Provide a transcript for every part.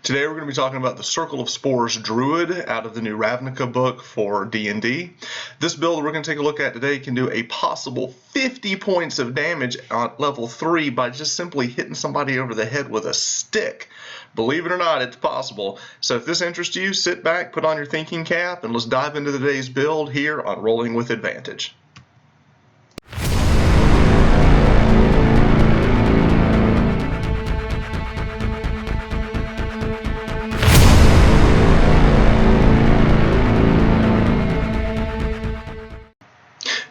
Today we're going to be talking about the Circle of Spores Druid out of the new Ravnica book for D&D. This build we're going to take a look at today can do a possible 50 points of damage on level 3 by just simply hitting somebody over the head with a stick. Believe it or not, it's possible. So if this interests you, sit back, put on your thinking cap, and let's dive into today's build here on Rolling with Advantage.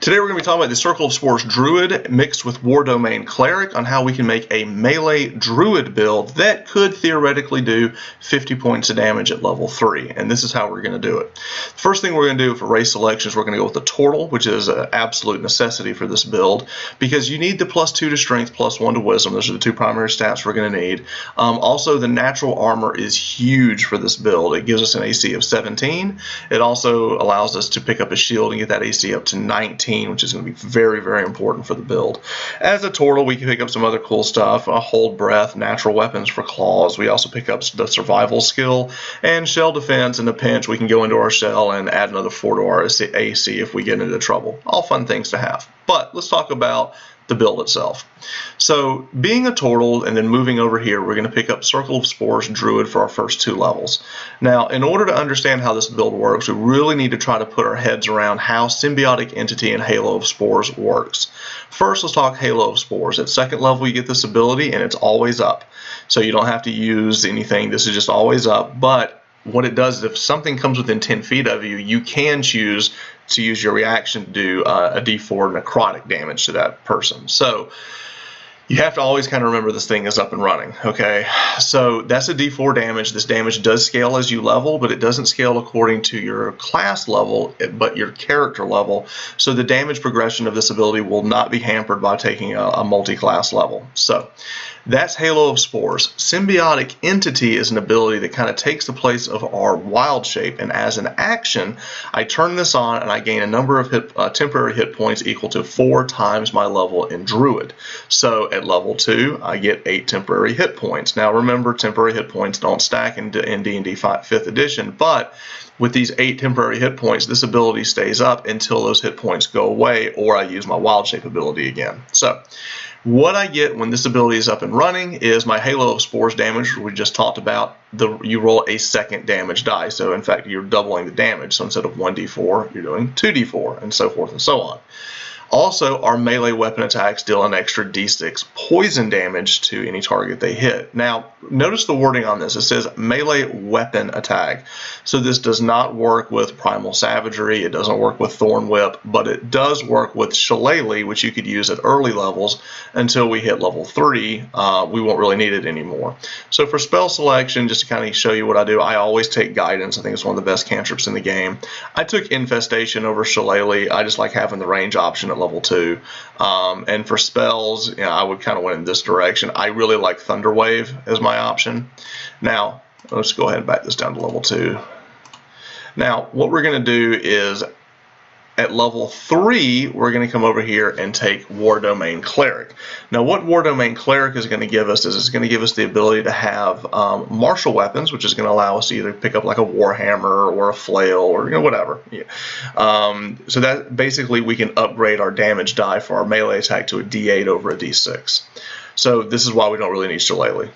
Today we're going to be talking about the Circle of Spores Druid mixed with Domain Cleric on how we can make a melee Druid build that could theoretically do 50 points of damage at level 3. And this is how we're going to do it. The first thing we're going to do for race selection is we're going to go with the Tortle, which is an absolute necessity for this build because you need the +2 to Strength, +1 to Wisdom. Those are the two primary stats we're going to need. Also, the natural armor is huge for this build. It gives us an AC of 17. It also allows us to pick up a shield and get that AC up to 19. Which is going to be very, very important for the build. As a Tortle, we can pick up some other cool stuff, Hold Breath, natural weapons for claws. We also pick up the survival skill and shell defense. In a pinch, we can go into our shell and add another 4 to our AC if we get into trouble. All fun things to have. But let's talk about the build itself. So being a Tortle and then moving over here, we're going to pick up Circle of Spores Druid for our first 2 levels. Now, in order to understand how this build works, we really need to try to put our heads around how Symbiotic Entity and Halo of Spores works. First, let's talk Halo of Spores. At 2nd level, you get this ability and it's always up. So you don't have to use anything. This is just always up. But what it does is if something comes within 10 feet of you, you can choose to use your reaction to do a D4 necrotic damage to that person. So you have to always kind of remember this thing is up and running, okay? So that's a D4 damage. This damage does scale as you level, but it doesn't scale according to your class level, but your character level. So the damage progression of this ability will not be hampered by taking a multi-class level. So that's Halo of Spores. Symbiotic Entity is an ability that kind of takes the place of our wild shape, and as an action, I turn this on and I gain a number of temporary hit points equal to 4 times my level in Druid. So at level 2, I get 8 temporary hit points. Now remember, temporary hit points don't stack in D&D 5th edition, but with these 8 temporary hit points, this ability stays up until those hit points go away, or I use my wild shape ability again. So what I get when this ability is up and running is my Halo of Spores damage, we just talked about. You roll a 2nd damage die. So in fact, you're doubling the damage. So instead of 1d4, you're doing 2d4, and so forth and so on. Also, our melee weapon attacks deal an extra d6 poison damage to any target they hit. Now, notice the wording on this. It says melee weapon attack. So this does not work with Primal Savagery. It doesn't work with Thorn Whip, but it does work with Shillelagh, which you could use at early levels until we hit level 3. We won't really need it anymore. So for spell selection, just to kind of show you what I do, I always take Guidance. I think it's one of the best cantrips in the game. I took Infestation over Shillelagh. I just like having the range option at level 2. And for spells, I would kind of went in this direction. I really like Thunder Wave as my option. Now, let's go ahead and back this down to level 2. Now, what we're going to do is at level 3, we're going to come over here and take Domain Cleric. Now, what Domain Cleric is going to give us is it's going to give us the ability to have martial weapons, which is going to allow us to either pick up like a warhammer or a flail or whatever. Yeah. So that basically we can upgrade our damage die for our melee attack to a D8 over a D6. So this is why we don't really need Shillelagh.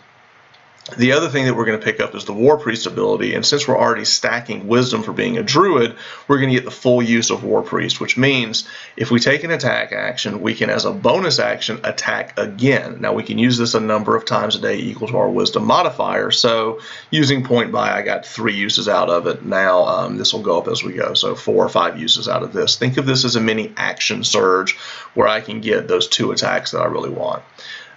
The other thing that we're going to pick up is the War Priest ability, and since we're already stacking Wisdom for being a Druid, we're going to get the full use of War Priest, which means if we take an attack action, we can, as a bonus action, attack again. Now, we can use this a number of times a day equal to our Wisdom modifier, so using Point Buy, I got 3 uses out of it. Now, this will go up as we go, so 4 or 5 uses out of this. Think of this as a mini action surge where I can get those 2 attacks that I really want.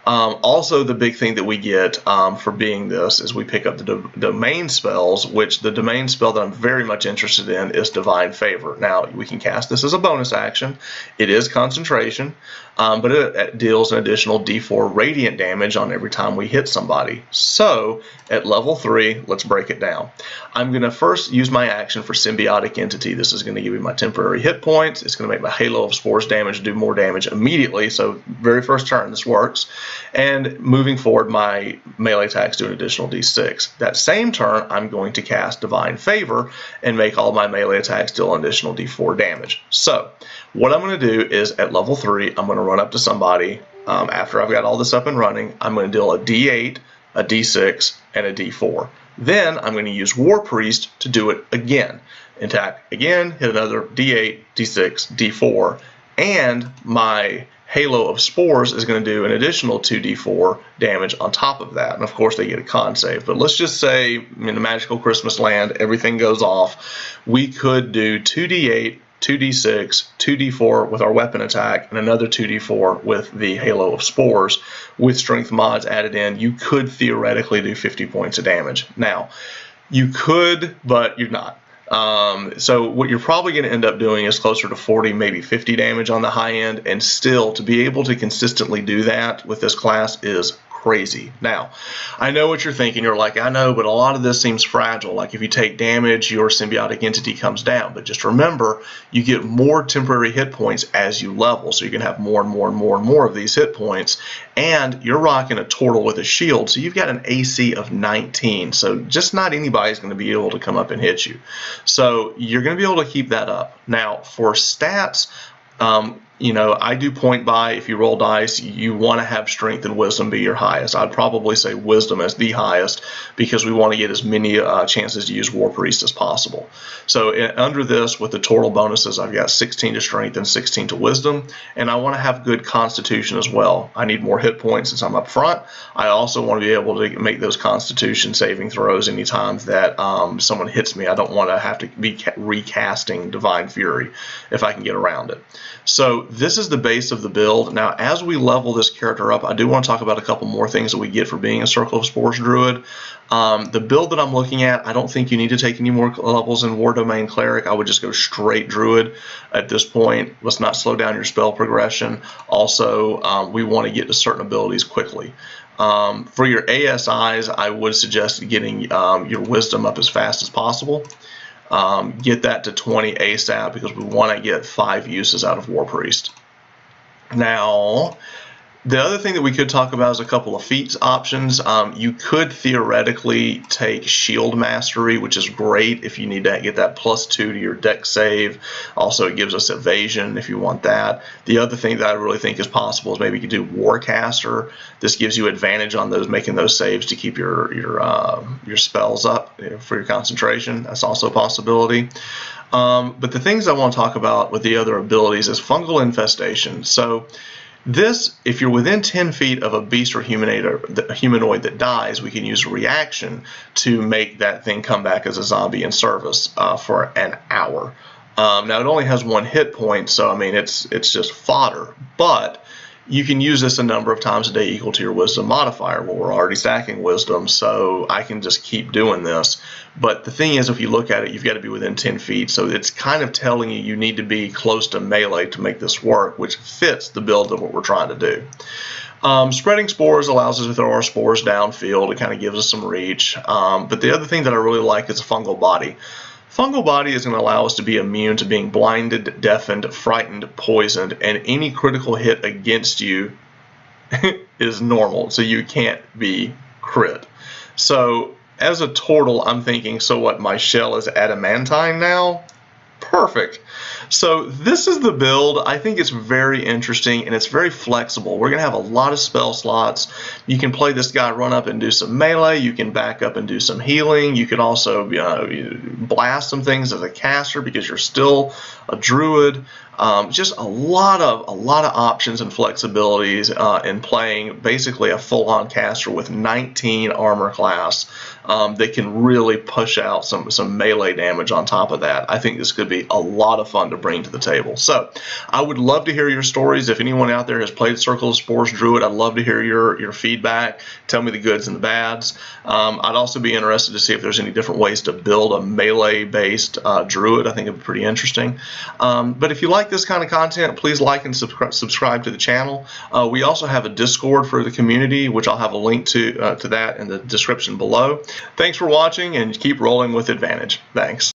Also, the big thing that we get for being this is we pick up the domain spells, which the domain spell that I'm very much interested in is Divine Favor. Now, we can cast this as a bonus action. It is concentration, but it deals an additional D4 radiant damage on every time we hit somebody. So, at level 3, let's break it down. I'm going to first use my action for Symbiotic Entity. This is going to give me my temporary hit points. It's going to make my Halo of Spores damage do more damage immediately. So, very first turn, this works. And moving forward, my melee attacks do an additional d6. That same turn, I'm going to cast Divine Favor and make all my melee attacks deal an additional d4 damage. So what I'm going to do is at level 3, I'm going to run up to somebody. After I've got all this up and running, I'm going to deal a d8, a d6, and a d4. Then I'm going to use War Priest to do it again. Attack again, hit another d8, d6, d4, and my Halo of Spores is going to do an additional 2d4 damage on top of that. And of course they get a con save. But let's just say in the Magical Christmas Land, everything goes off. We could do 2d8, 2d6, 2d4 with our weapon attack, and another 2d4 with the Halo of Spores. With strength mods added in, you could theoretically do 50 points of damage. Now, you could, but you're not. So what you're probably going to end up doing is closer to 40, maybe 50 damage on the high end, and still to be able to consistently do that with this class is crazy. Now, I know what you're thinking. You're like, I know, but a lot of this seems fragile. Like if you take damage, your symbiotic entity comes down. But just remember, you get more temporary hit points as you level. So you can have more and more and more and more of these hit points. And you're rocking a Tortle with a shield. So you've got an AC of 19. So just not anybody's going to be able to come up and hit you. So you're going to be able to keep that up. Now, for stats, you know, I do point by, if you roll dice, you want to have strength and wisdom be your highest. I'd probably say wisdom as the highest because we want to get as many chances to use War Priest as possible. So under this, with the Tortle bonuses, I've got 16 to strength and 16 to wisdom, and I want to have good constitution as well. I need more hit points since I'm up front. I also want to be able to make those constitution saving throws anytime that someone hits me. I don't want to have to be recasting Divine Fury if I can get around it. So this is the base of the build. Now, as we level this character up, I do want to talk about a couple more things that we get for being a Circle of Spores Druid. The build that I'm looking at, I don't think you need to take any more levels in War Domain Cleric. I would just go straight Druid at this point. Let's not slow down your spell progression. Also, we want to get to certain abilities quickly. For your ASIs, I would suggest getting your Wisdom up as fast as possible. Get that to 20 ASAP because we want to get 5 uses out of War Priest. Now, the other thing that we could talk about is a couple of feats options. You could theoretically take Shield Mastery, which is great if you need to get that +2 to your dex save. Also, it gives us evasion if you want that. The other thing that I really think is possible is maybe you could do Warcaster. This gives you advantage on those making those saves to keep your spells up for your concentration. That's also a possibility. But the things I want to talk about with the other abilities is Fungal Infestation. So this, if you're within 10 feet of a beast or humanoid that dies, we can use a reaction to make that thing come back as a zombie in service for an hour. Now, it only has 1 hit point, so I mean, it's just fodder. But you can use this a number of times a day equal to your wisdom modifier. Well, we're already stacking wisdom, so I can just keep doing this. But the thing is, if you look at it, you've got to be within 10 feet. So it's kind of telling you need to be close to melee to make this work, which fits the build of what we're trying to do. Spreading spores allows us to throw our spores downfield. It kind of gives us some reach. But the other thing that I really like is a fungal body. Fungal body is going to allow us to be immune to being blinded, deafened, frightened, poisoned, and any critical hit against you is normal, so you can't be crit. So as a Tortle, I'm thinking, so what, my shell is adamantine now? Perfect. So this is the build. I think it's very interesting and it's very flexible. We're going to have a lot of spell slots. You can play this guy, run up and do some melee. You can back up and do some healing. You can also blast some things as a caster because you're still a druid. Just a lot of options and flexibilities in playing basically a full-on caster with 19 armor class that can really push out some melee damage on top of that. I think this could be a lot of fun to bring to the table. So I would love to hear your stories. If anyone out there has played Circle of Spores Druid, I'd love to hear your feedback. Tell me the goods and the bads. I'd also be interested to see if there's any different ways to build a melee-based Druid. I think it'd be pretty interesting. But if you like this kind of content, please like and subscribe to the channel. We also have a Discord for the community, which I'll have a link to that in the description below. Thanks for watching, and keep rolling with advantage. Thanks.